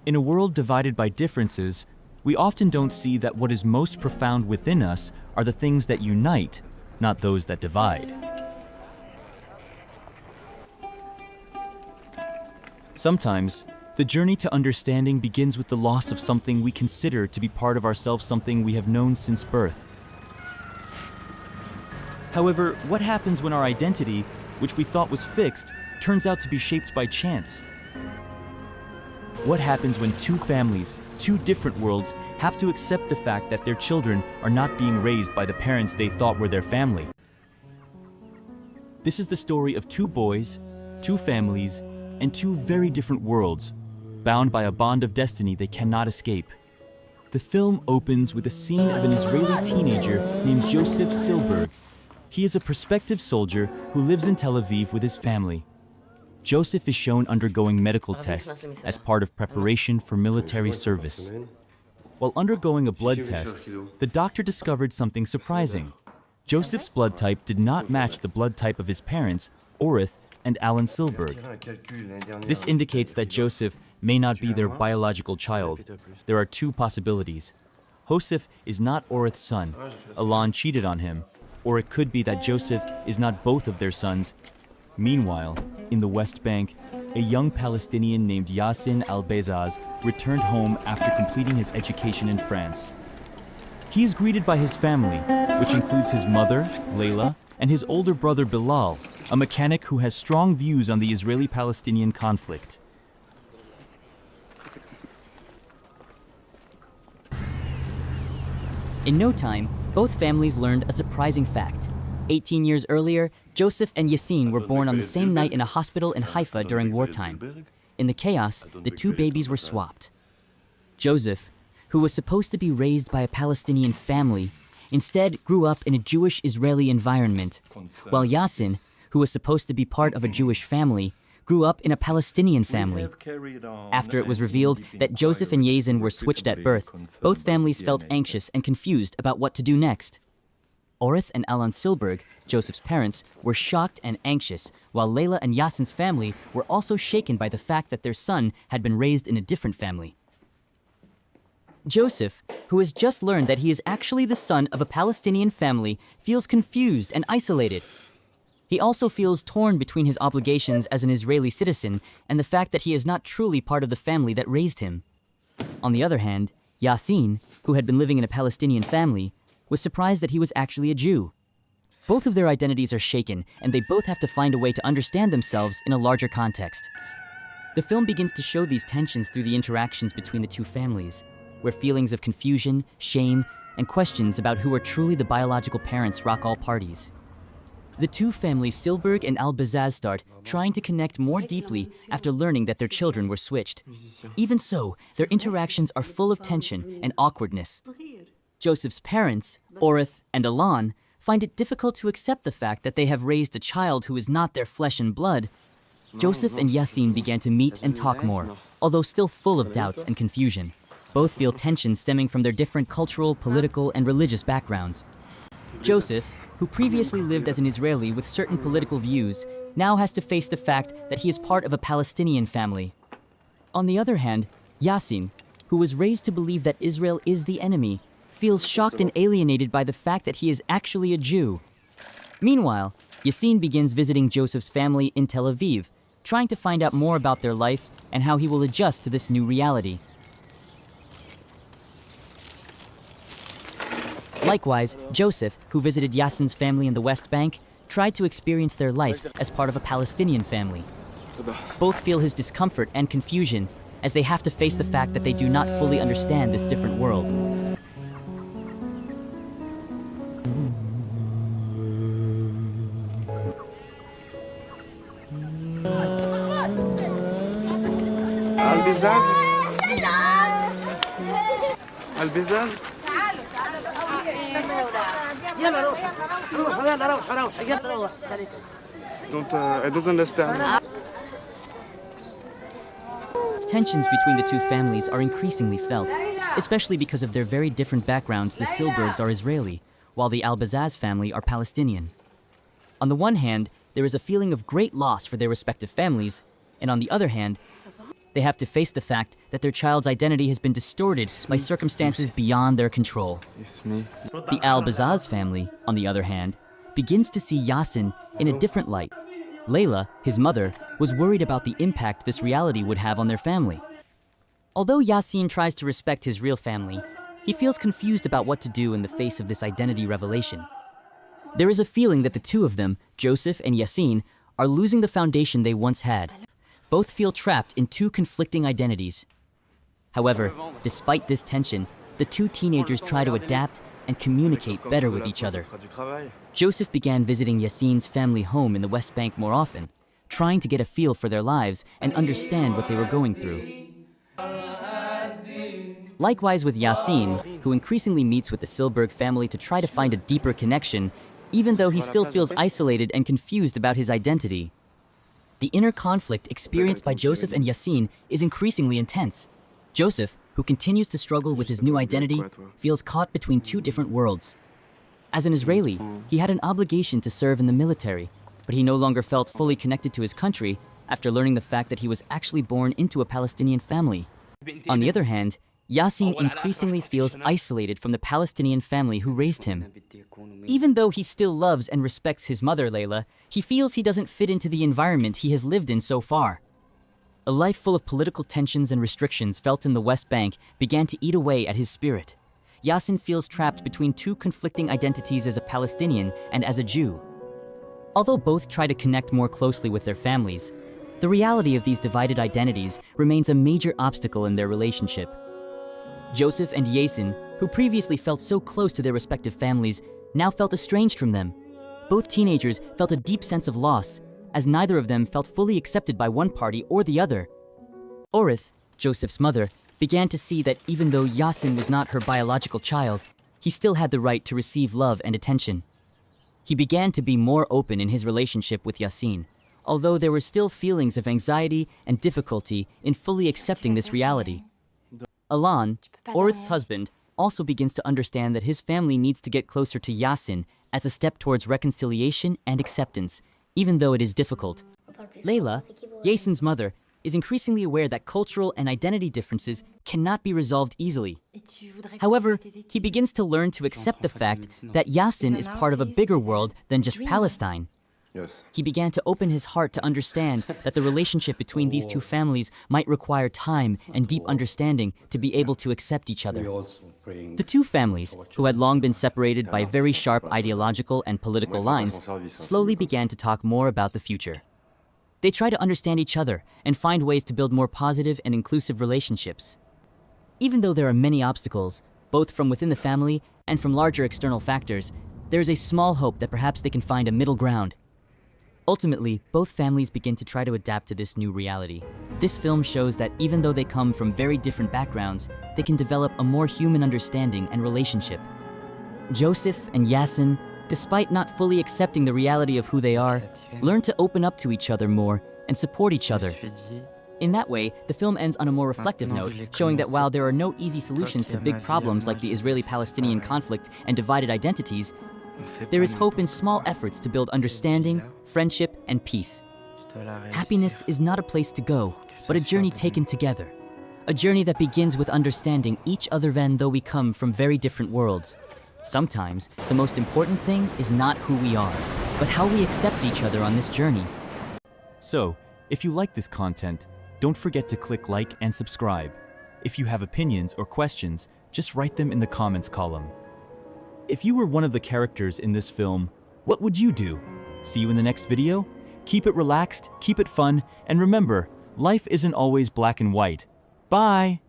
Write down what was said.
In a world divided by differences, we often don't see that what is most profound within us are the things that unite, not those that divide. Sometimes, the journey to understanding begins with the loss of something we consider to be part of ourselves, something we have known since birth. However, what happens when our identity, which we thought was fixed, turns out to be shaped by chance? What happens when two families, two different worlds, have to accept the fact that their children are not being raised by the parents they thought were their family? This is the story of two boys, two families, and two very different worlds, bound by a bond of destiny they cannot escape. The film opens with a scene of an Israeli teenager named Joseph Silberg. He is a prospective soldier who lives in Tel Aviv with his family. Joseph is shown undergoing medical tests as part of preparation for military service. While undergoing a blood test, the doctor discovered something surprising. Joseph's blood type did not match the blood type of his parents, Orith and Alan Silberg. This indicates that Joseph may not be their biological child. There are two possibilities. Joseph is not Orith's son. Alan cheated on him. Or it could be that Joseph is not both of their sons. Meanwhile, in the West Bank, a young Palestinian named Yacine al-Bezaz returned home after completing his education in France. He is greeted by his family, which includes his mother, Layla, and his older brother Bilal, a mechanic who has strong views on the Israeli-Palestinian conflict. In no time, both families learned a surprising fact. 18 years earlier, Joseph and Yacine were born on the same night in a hospital in Haifa during wartime. In the chaos, the two babies were swapped. Joseph, who was supposed to be raised by a Palestinian family, instead grew up in a Jewish-Israeli environment, while Yacine, who was supposed to be part of a Jewish family, grew up in a Palestinian family. After it was revealed that Joseph and Yacine were switched at birth, both families felt anxious and confused about what to do next. Orith and Alan Silberg, Joseph's parents, were shocked and anxious, while Layla and Yacine's family were also shaken by the fact that their son had been raised in a different family. Joseph, who has just learned that he is actually the son of a Palestinian family, feels confused and isolated. He also feels torn between his obligations as an Israeli citizen and the fact that he is not truly part of the family that raised him. On the other hand, Yacine, who had been living in a Palestinian family, was surprised that he was actually a Jew. Both of their identities are shaken, and they both have to find a way to understand themselves in a larger context. The film begins to show these tensions through the interactions between the two families, where feelings of confusion, shame, and questions about who are truly the biological parents rock all parties. The two families, Silberg and al-Bezaz, start trying to connect more deeply after learning that their children were switched. Even so, their interactions are full of tension and awkwardness. Joseph's parents, Orith and Alan, find it difficult to accept the fact that they have raised a child who is not their flesh and blood. Joseph and Yacine began to meet and talk more, although still full of doubts and confusion. Both feel tension stemming from their different cultural, political, and religious backgrounds. Joseph, who previously lived as an Israeli with certain political views, now has to face the fact that he is part of a Palestinian family. On the other hand, Yacine, who was raised to believe that Israel is the enemy, feels shocked and alienated by the fact that he is actually a Jew. Meanwhile, Yacine begins visiting Joseph's family in Tel Aviv, trying to find out more about their life and how he will adjust to this new reality. Likewise, Joseph, who visited Yacine's family in the West Bank, tried to experience their life as part of a Palestinian family. Both feel his discomfort and confusion as they have to face the fact that they do not fully understand this different world. البزاز البزاز I don't understand. Tensions between the two families are increasingly felt, especially because of their very different backgrounds. The Silbergs are Israeli, while the al-Bezaz family are Palestinian. On the one hand, there is a feeling of great loss for their respective families, and on the other hand, They have to face the fact that their child's identity has been distorted by circumstances beyond their control. It's me. The Al-Bazaz family, on the other hand, begins to see Yacine in a different light. Layla, his mother, was worried about the impact this reality would have on their family. Although Yacine tries to respect his real family, he feels confused about what to do in the face of this identity revelation. There is a feeling that the two of them, Joseph and Yacine, are losing the foundation they once had. Both feel trapped in two conflicting identities. However, despite this tension, the two teenagers try to adapt and communicate better with each other. Joseph began visiting Yacine's family home in the West Bank more often, trying to get a feel for their lives and understand what they were going through. Likewise with Yacine, who increasingly meets with the Silberg family to try to find a deeper connection, even though he still feels isolated and confused about his identity. The inner conflict experienced by Joseph and Yacine is increasingly intense. Joseph, who continues to struggle with his new identity, feels caught between two different worlds. As an Israeli, he had an obligation to serve in the military, but he no longer felt fully connected to his country after learning the fact that he was actually born into a Palestinian family. On the other hand, Yacine increasingly feels isolated from the Palestinian family who raised him. Even though he still loves and respects his mother, Layla, he feels he doesn't fit into the environment he has lived in so far. A life full of political tensions and restrictions felt in the West Bank began to eat away at his spirit. Yacine feels trapped between two conflicting identities as a Palestinian and as a Jew. Although both try to connect more closely with their families, the reality of these divided identities remains a major obstacle in their relationship. Joseph and Yacine, who previously felt so close to their respective families, now felt estranged from them. Both teenagers felt a deep sense of loss, as neither of them felt fully accepted by one party or the other. Orith, Joseph's mother, began to see that even though Yacine was not her biological child, he still had the right to receive love and attention. He began to be more open in his relationship with Yacine, although there were still feelings of anxiety and difficulty in fully accepting this reality. Alan, Orith's husband, also begins to understand that his family needs to get closer to Yacine as a step towards reconciliation and acceptance, even though it is difficult. Layla, Yacine's mother, is increasingly aware that cultural and identity differences cannot be resolved easily. However, he begins to learn to accept the fact that Yacine is part of a bigger world than just Palestine. He began to open his heart to understand that the relationship between these two families might require time and deep understanding to be able to accept each other. The two families, who had long been separated by very sharp ideological and political lines, slowly began to talk more about the future. They try to understand each other and find ways to build more positive and inclusive relationships. Even though there are many obstacles, both from within the family and from larger external factors, there is a small hope that perhaps they can find a middle ground. Ultimately, both families begin to try to adapt to this new reality. This film shows that even though they come from very different backgrounds, they can develop a more human understanding and relationship. Joseph and Yacine, despite not fully accepting the reality of who they are, learn to open up to each other more and support each other. In that way, the film ends on a more reflective note, showing that while there are no easy solutions to big problems like the Israeli-Palestinian conflict and divided identities, there is hope in small efforts to build understanding, friendship, and peace. Happiness is not a place to go, but a journey taken together. A journey that begins with understanding each other even though we come from very different worlds. Sometimes, the most important thing is not who we are, but how we accept each other on this journey. So, if you like this content, don't forget to click like and subscribe. If you have opinions or questions, just write them in the comments column. If you were one of the characters in this film, what would you do? See you in the next video? Keep it relaxed, keep it fun, and remember, life isn't always black and white. Bye!